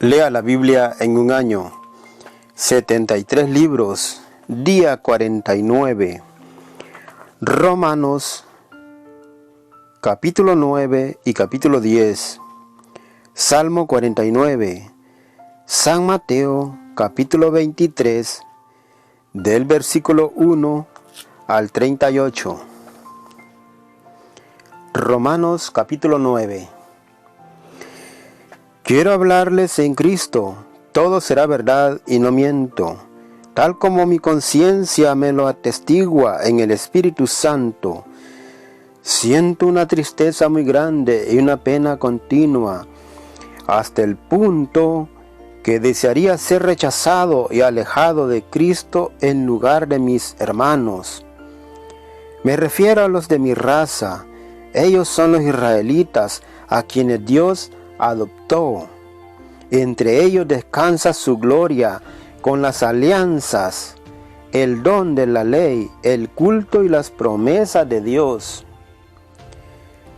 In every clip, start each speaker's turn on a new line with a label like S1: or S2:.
S1: Lea la Biblia en un año. 73 libros. Día 49. Romanos capítulo 9 y capítulo 10. Salmo 49. San Mateo capítulo 23 del versículo 1 al 38. Romanos capítulo 9. Quiero hablarles en Cristo, todo será verdad y no miento, tal como mi conciencia me lo atestigua en el Espíritu Santo. Siento una tristeza muy grande y una pena continua, hasta el punto que desearía ser rechazado y alejado de Cristo en lugar de mis hermanos. Me refiero a los de mi raza. Ellos son los israelitas, a quienes Dios adoptó. Entre ellos descansa su gloria con las alianzas, el don de la ley, el culto y las promesas de Dios.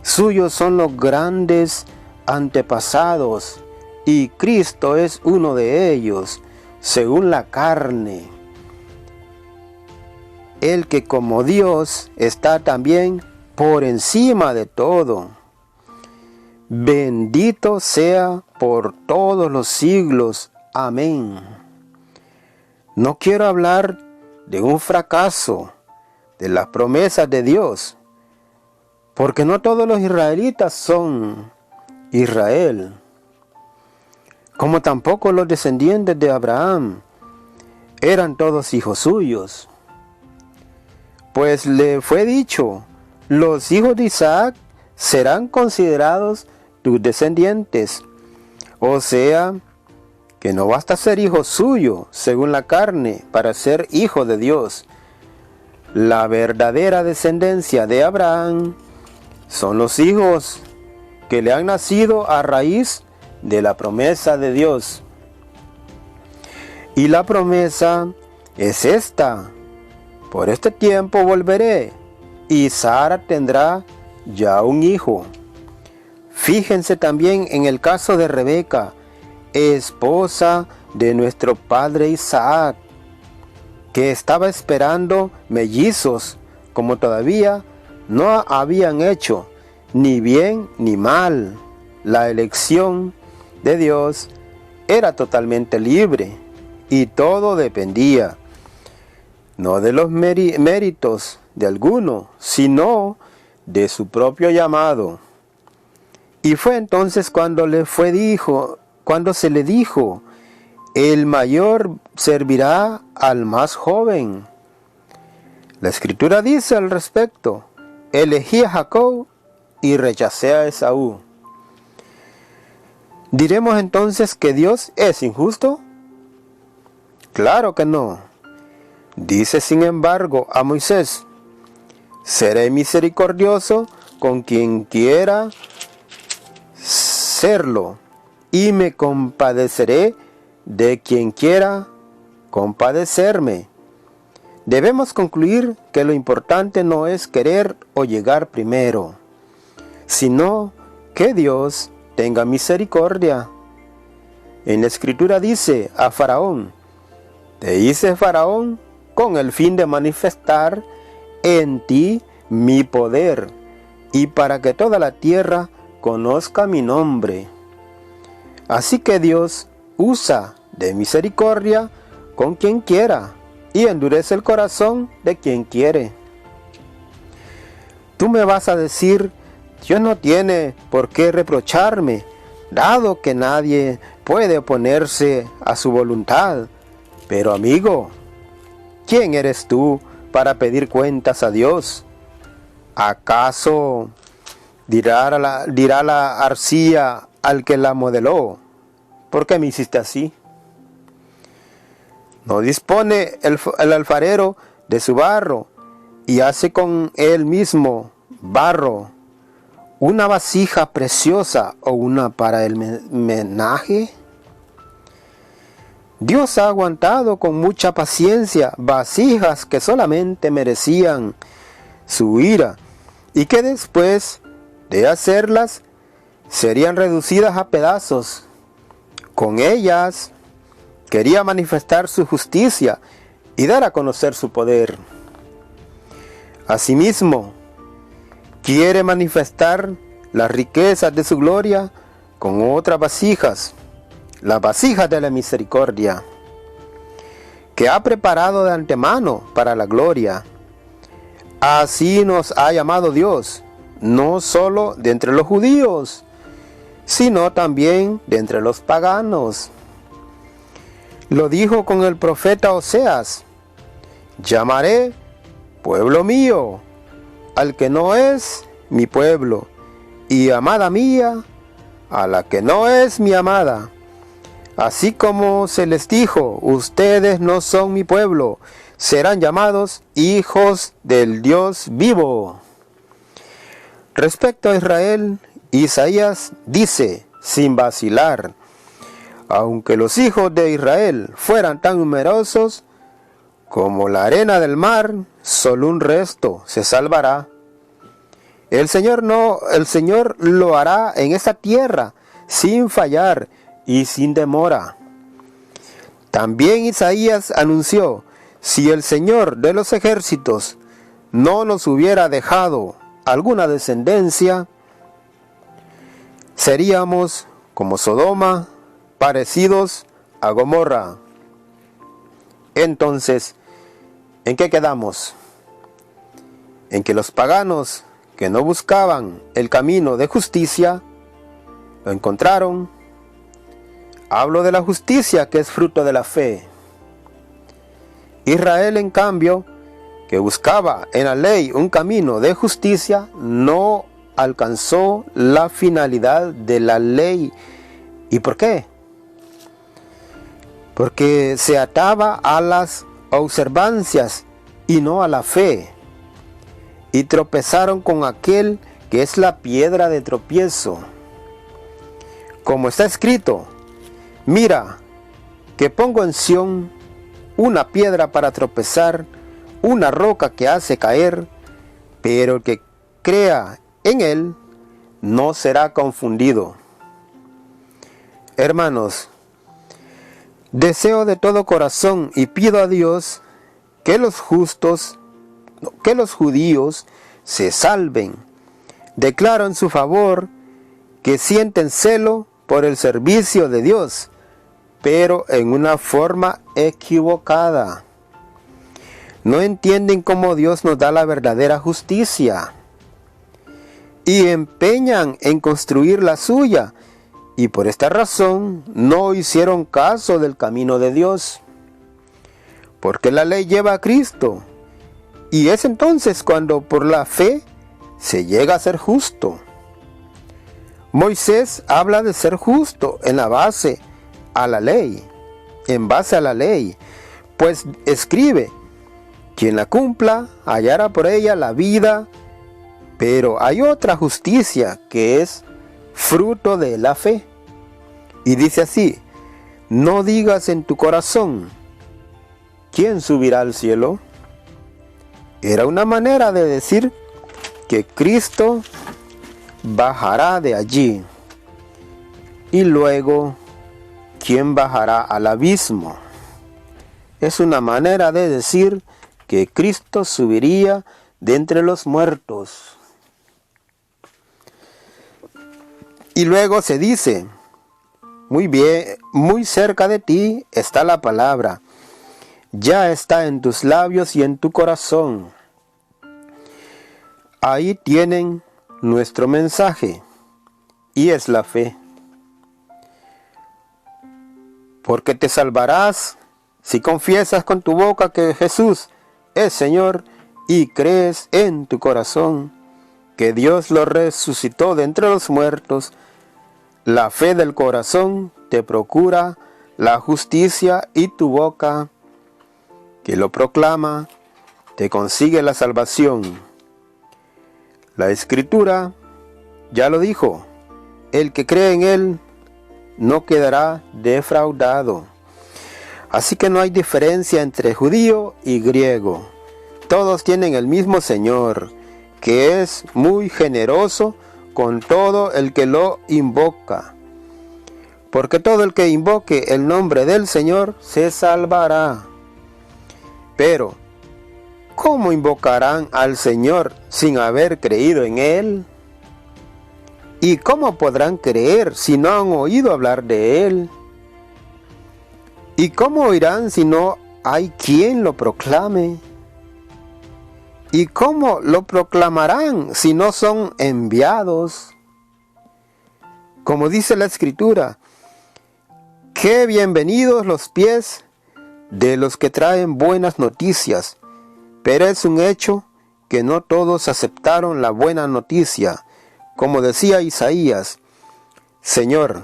S1: Suyos son los grandes antepasados, y Cristo es uno de ellos, según la carne. El que como Dios está también por encima de todo. Bendito sea por todos los siglos. Amén. No quiero hablar de un fracaso de las promesas de Dios, porque no todos los israelitas son Israel, como tampoco los descendientes de Abraham eran todos hijos suyos. Pues le fue dicho, los hijos de Isaac serán considerados tus descendientes. O sea, que no basta ser hijo suyo, según la carne, para ser hijo de Dios. La verdadera descendencia de Abraham son los hijos que le han nacido a raíz de la promesa de Dios. Y la promesa es esta: por este tiempo volveré, y Sara tendrá ya un hijo. Fíjense también en el caso de Rebeca, esposa de nuestro padre Isaac, que estaba esperando mellizos, como todavía no habían hecho ni bien ni mal. La elección de Dios era totalmente libre, y todo dependía no de los méritos de alguno, sino de su propio llamado. Y fue entonces cuando se le dijo, el mayor servirá al más joven. La Escritura dice al respecto, elegí a Jacob y rechacé a Esaú. ¿Diremos entonces que Dios es injusto? Claro que no. Dice sin embargo a Moisés, seré misericordioso con quien quiera serlo, y me compadeceré de quien quiera compadecerme. Debemos concluir que lo importante no es querer o llegar primero, sino que Dios tenga misericordia. En la Escritura dice a Faraón, te hice Faraón con el fin de manifestar en ti mi poder, y para que toda la tierra conozca mi nombre. Así que Dios usa de misericordia con quien quiera y endurece el corazón de quien quiere. Tú me vas a decir, Dios no tiene por qué reprocharme, dado que nadie puede oponerse a su voluntad. Pero amigo, ¿quién eres tú para pedir cuentas a Dios? ¿Acaso dirá la arcilla al que la modeló, ¿por qué me hiciste así? ¿No dispone el alfarero de su barro y hace con él mismo barro una vasija preciosa o una para el menaje? Dios ha aguantado con mucha paciencia vasijas que solamente merecían su ira y que después de hacerlas serían reducidas a pedazos. Con ellas quería manifestar su justicia y dar a conocer su poder. Asimismo, quiere manifestar las riquezas de su gloria con otras vasijas, las vasijas de la misericordia, que ha preparado de antemano para la gloria. Así nos ha llamado Dios, no solo de entre los judíos, sino también de entre los paganos. Lo dijo con el profeta Oseas: llamaré pueblo mío al que no es mi pueblo, y amada mía a la que no es mi amada. Así como se les dijo: ustedes no son mi pueblo, serán llamados hijos del Dios vivo. Respecto a Israel, Isaías dice sin vacilar: aunque los hijos de Israel fueran tan numerosos como la arena del mar, solo un resto se salvará. El Señor lo hará en esta tierra sin fallar y sin demora. También Isaías anunció: si el Señor de los ejércitos no nos hubiera dejado alguna descendencia, seríamos como Sodoma, parecidos a Gomorra. Entonces, ¿en qué quedamos? En que los paganos que no buscaban el camino de justicia, lo encontraron. Hablo de la justicia que es fruto de la fe. Israel, en cambio, que buscaba en la ley un camino de justicia, no alcanzó la finalidad de la ley. ¿Y por qué? Porque se ataba a las observancias y no a la fe, y tropezaron con aquel que es la piedra de tropiezo. Como está escrito: mira, que pongo en Sión una piedra para tropezar, una roca que hace caer, pero el que crea en él no será confundido. Hermanos, deseo de todo corazón y pido a Dios que los judíos se salven. Declaro en su favor que sienten celo por el servicio de Dios, pero en una forma equivocada. No entienden cómo Dios nos da la verdadera justicia y empeñan en construir la suya, y por esta razón no hicieron caso del camino de Dios. Porque la ley lleva a Cristo, y es entonces cuando por la fe se llega a ser justo. Moisés habla de ser justo en base a la ley, pues escribe: quien la cumpla hallará por ella la vida. Pero hay otra justicia que es fruto de la fe. Y dice así: no digas en tu corazón: ¿quién subirá al cielo? Era una manera de decir que Cristo bajará de allí. Y luego, ¿quién bajará al abismo? Es una manera de decir que Cristo subiría de entre los muertos. Y luego se dice: muy bien, muy cerca de ti está la palabra, ya está en tus labios y en tu corazón. Ahí tienen nuestro mensaje, y es la fe. Porque te salvarás si confiesas con tu boca que Jesús es Señor y crees en tu corazón que Dios lo resucitó de entre los muertos. La fe del corazón te procura la justicia, y tu boca, que lo proclama, te consigue la salvación. La Escritura ya lo dijo: el que cree en Él no quedará defraudado. Así que no hay diferencia entre judío y griego. Todos tienen el mismo Señor, que es muy generoso con todo el que lo invoca. porque todo el que invoque el nombre del Señor se salvará. Pero, ¿cómo invocarán al Señor sin haber creído en Él? ¿Y cómo podrán creer si no han oído hablar de Él? ¿Y cómo oirán si no hay quien lo proclame? ¿Y cómo lo proclamarán si no son enviados? Como dice la Escritura, qué bienvenidos los pies de los que traen buenas noticias, pero es un hecho que no todos aceptaron la buena noticia. Como decía Isaías, Señor,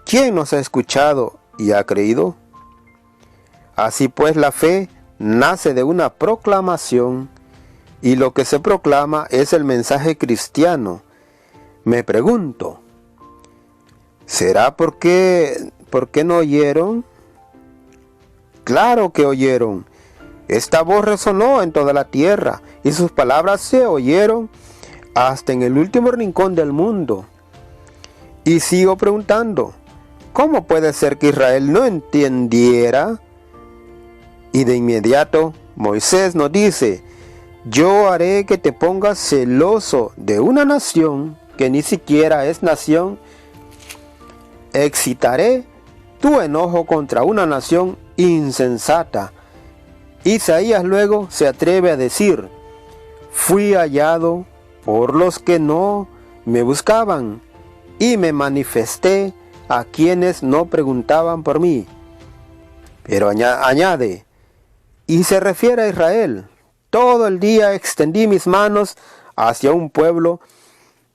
S1: ¿quién nos ha escuchado y ha creído? Así pues, la fe nace de una proclamación, y lo que se proclama es el mensaje cristiano. Me pregunto, ¿será porque no oyeron? Claro que oyeron. Esta voz resonó en toda la tierra, y sus palabras se oyeron hasta en el último rincón del mundo. Y sigo preguntando, ¿cómo puede ser que Israel no entendiera? Y de inmediato Moisés nos dice, yo haré que te pongas celoso de una nación que ni siquiera es nación. Excitaré tu enojo contra una nación insensata. Isaías luego se atreve a decir, fui hallado por los que no me buscaban, y me manifesté a quienes no preguntaban por mí. Pero añade, y se refiere a Israel, todo el día extendí mis manos hacia un pueblo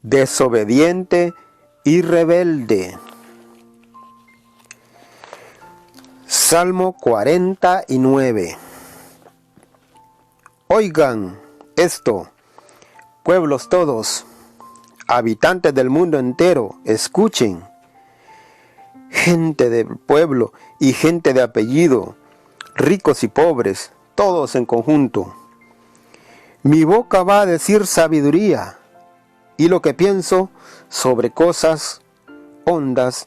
S1: desobediente y rebelde. Salmo 49. Oigan esto, pueblos todos, habitantes del mundo entero, escuchen. Gente del pueblo y gente de apellido, ricos y pobres, todos en conjunto. Mi boca va a decir sabiduría, y lo que pienso sobre cosas hondas,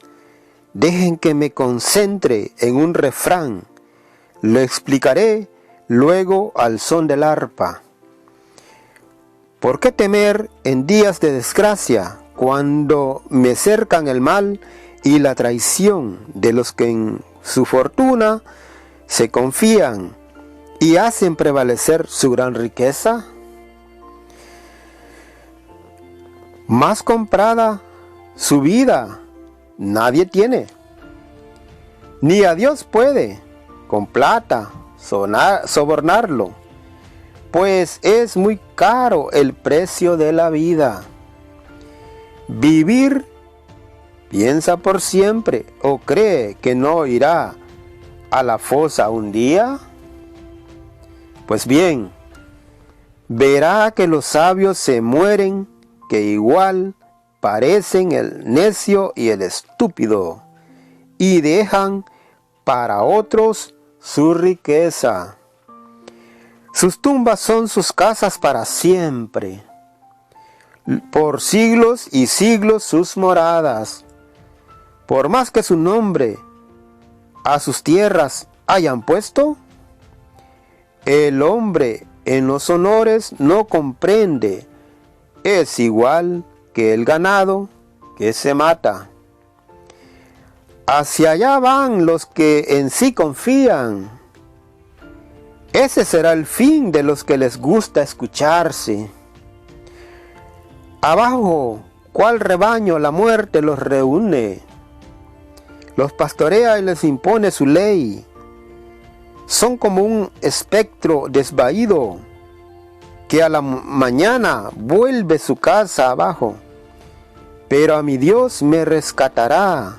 S1: dejen que me concentre en un refrán. Lo explicaré luego al son del arpa. ¿Por qué temer en días de desgracia, cuando me cercan el mal y la traición de los que en su fortuna se confían y hacen prevalecer su gran riqueza? Más comprada su vida nadie tiene, ni a Dios puede con plata sobornarlo, pues es muy caro el precio de la vida. Vivir, piensa por siempre, o cree que no irá a la fosa un día. Pues bien, verá que los sabios se mueren, que igual parecen el necio y el estúpido, y dejan para otros su riqueza. Sus tumbas son sus casas para siempre, por siglos y siglos sus moradas. Por más que su nombre a sus tierras hayan puesto, el hombre en los honores no comprende, es igual que el ganado que se mata. Hacia allá van los que en sí confían. Ese será el fin de los que les gusta escucharse. Abajo, ¿cuál rebaño la muerte los reúne? Los pastorea y les impone su ley. Son como un espectro desvaído que a la mañana vuelve su casa abajo. Pero a mi Dios me rescatará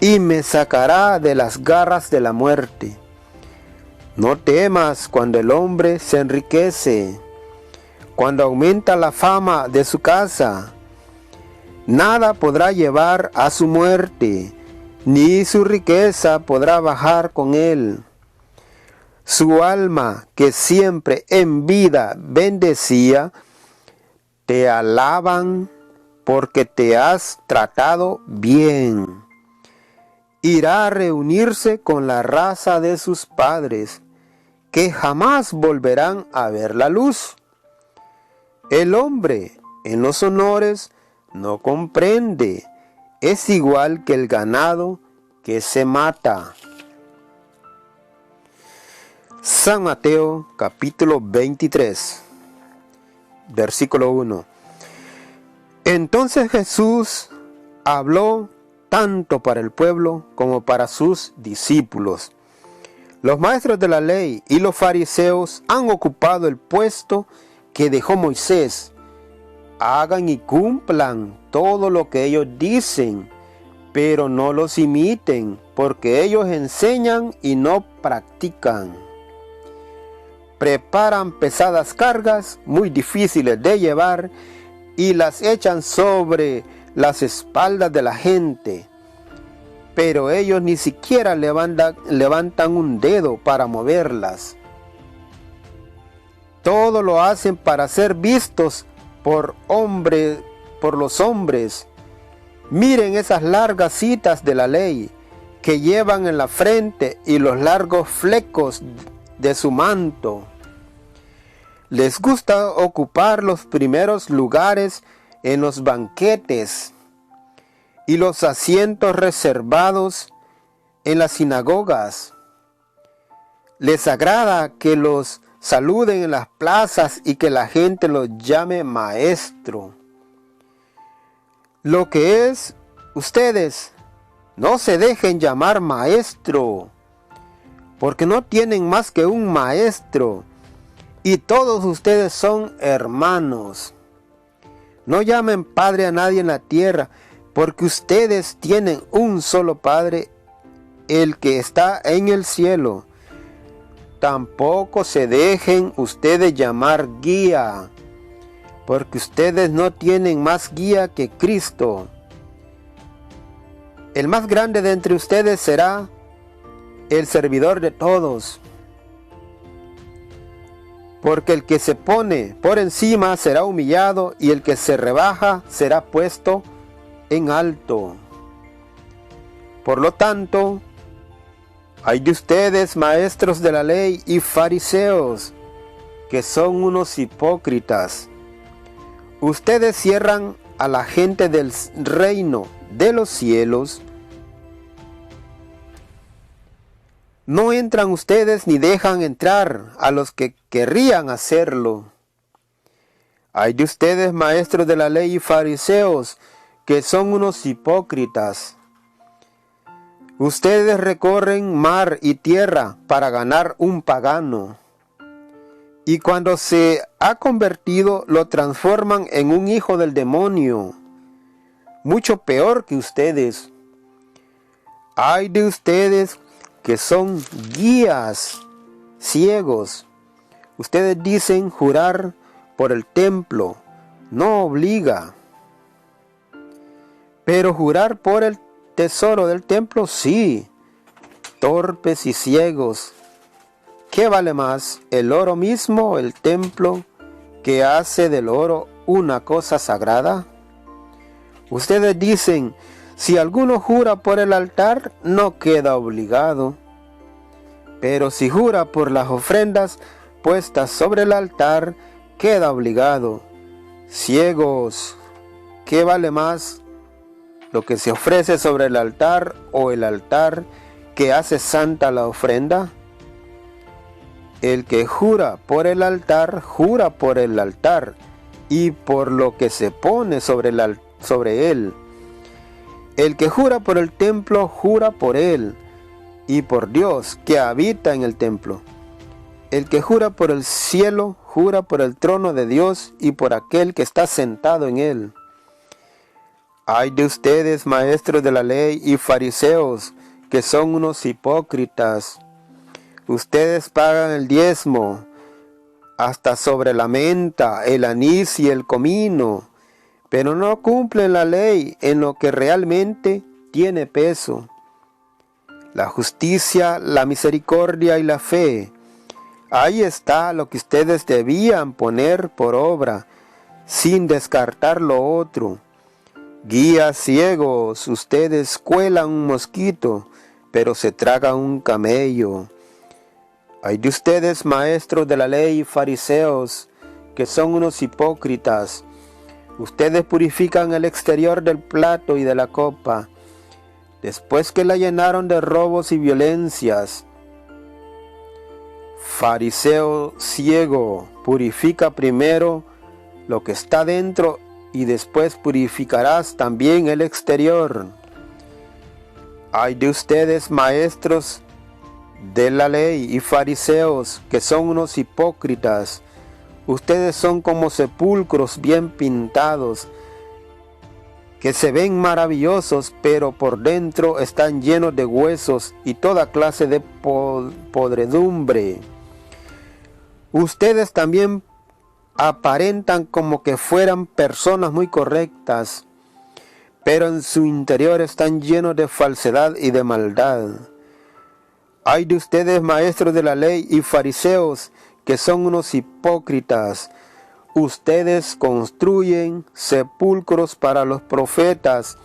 S1: y me sacará de las garras de la muerte. No temas cuando el hombre se enriquece, cuando aumenta la fama de su casa. Nada podrá llevar a su muerte, ni su riqueza podrá bajar con él. Su alma, que siempre en vida bendecía, te alaban porque te has tratado bien. irá a reunirse con la raza de sus padres, que jamás volverán a ver la luz. El hombre en los honores no comprende, es igual que el ganado que se mata. San Mateo capítulo 23, versículo 1. Entonces Jesús habló tanto para el pueblo como para sus discípulos. Los maestros de la ley y los fariseos han ocupado el puesto que dejó Moisés. Hagan y cumplan todo lo que ellos dicen, pero no los imiten, porque ellos enseñan y no practican. Preparan pesadas cargas muy difíciles de llevar y las echan sobre las espaldas de la gente, pero ellos ni siquiera levantan un dedo para moverlas. Todo lo hacen para ser vistos por los hombres. Miren esas largas citas de la ley que llevan en la frente y los largos flecos de su manto. Les gusta ocupar los primeros lugares en los banquetes y los asientos reservados en las sinagogas. Les agrada que los saluden en las plazas y que la gente los llame maestro. Lo que es, ustedes no se dejen llamar maestro, porque no tienen más que un maestro, y todos ustedes son hermanos. No llamen padre a nadie en la tierra, porque ustedes tienen un solo Padre, el que está en el cielo. Tampoco se dejen ustedes llamar guía, porque ustedes no tienen más guía que Cristo. El más grande de entre ustedes será el servidor de todos. Porque el que se pone por encima será humillado, y el que se rebaja será puesto en alto. Por lo tanto, ay de ustedes, maestros de la ley y fariseos, que son unos hipócritas. Ustedes cierran a la gente del reino de los cielos. No entran ustedes ni dejan entrar a los que querrían hacerlo. Ay de ustedes, maestros de la ley y fariseos, que son unos hipócritas. Ustedes recorren mar y tierra para ganar un pagano, y cuando se ha convertido lo transforman en un hijo del demonio, mucho peor que ustedes. Ay de ustedes que son guías ciegos. Ustedes dicen jurar por el templo, no obliga. Pero jurar por el tesoro del templo sí. Torpes y ciegos. ¿Qué vale más, el oro mismo o el templo que hace del oro una cosa sagrada? Ustedes dicen, si alguno jura por el altar, no queda obligado. Pero si jura por las ofrendas puestas sobre el altar, queda obligado. Ciegos, ¿qué vale más, lo que se ofrece sobre el altar o el altar que hace santa la ofrenda? El que jura por el altar y por lo que se pone sobre él. El que jura por el templo, jura por él y por Dios que habita en el templo. El que jura por el cielo, jura por el trono de Dios y por aquel que está sentado en él. Ay de ustedes, maestros de la ley y fariseos, que son unos hipócritas. Ustedes pagan el diezmo, hasta sobre la menta, el anís y el comino, pero no cumplen la ley en lo que realmente tiene peso: la justicia, la misericordia y la fe. Ahí está lo que ustedes debían poner por obra, sin descartar lo otro. Guías ciegos, ustedes cuelan un mosquito, pero se tragan un camello. Ay de ustedes, maestros de la ley y fariseos, que son unos hipócritas. Ustedes purifican el exterior del plato y de la copa, después que la llenaron de robos y violencias. Fariseo ciego, purifica primero lo que está dentro y después purificarás también el exterior. Ay de ustedes, maestros de la ley y fariseos, que son unos hipócritas. Ustedes son como sepulcros bien pintados, que se ven maravillosos, pero por dentro están llenos de huesos y toda clase de podredumbre. Ustedes también aparentan como que fueran personas muy correctas, pero en su interior están llenos de falsedad y de maldad. Ay de ustedes, maestros de la ley y fariseos, que son unos hipócritas. Ustedes construyen sepulcros para los profetas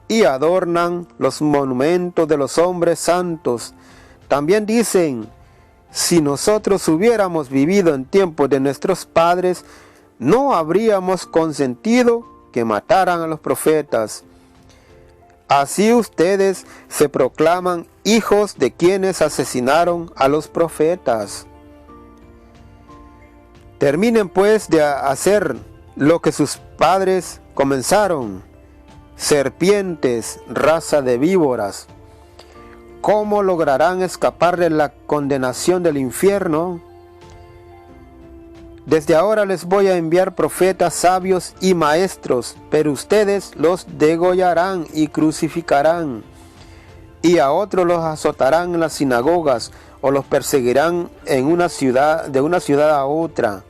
S1: y adornan los monumentos de los hombres santos. También dicen: si nosotros hubiéramos vivido en tiempos de nuestros padres, no habríamos consentido que mataran a los profetas. Así ustedes se proclaman hijos de quienes asesinaron a los profetas. Terminen pues de hacer lo que sus padres comenzaron. Serpientes, raza de víboras, ¿cómo lograrán escapar de la condenación del infierno? Desde ahora les voy a enviar profetas sabios y maestros, pero ustedes los degollarán y crucificarán, y a otros los azotarán en las sinagogas o los perseguirán de una ciudad a otra.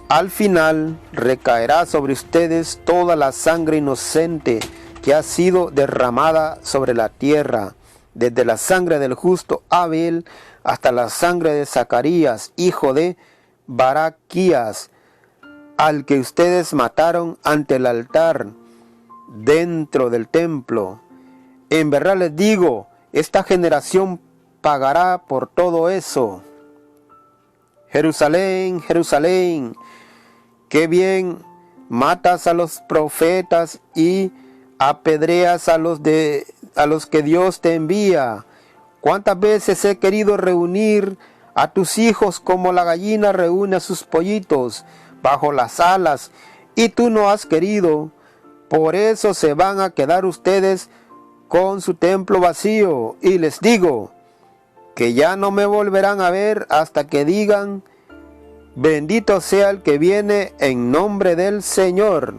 S1: Al final recaerá sobre ustedes toda la sangre inocente que ha sido derramada sobre la tierra, desde la sangre del justo Abel hasta la sangre de Zacarías, hijo de Baraquías, al que ustedes mataron ante el altar dentro del templo. En verdad les digo, esta generación pagará por todo eso. Jerusalén, Jerusalén, qué bien matas a los profetas y apedreas a los que Dios te envía. ¿Cuántas veces he querido reunir a tus hijos como la gallina reúne a sus pollitos bajo las alas, y tú no has querido? Por eso se van a quedar ustedes con su templo vacío. Y les digo que ya no me volverán a ver hasta que digan: bendito sea el que viene en nombre del Señor.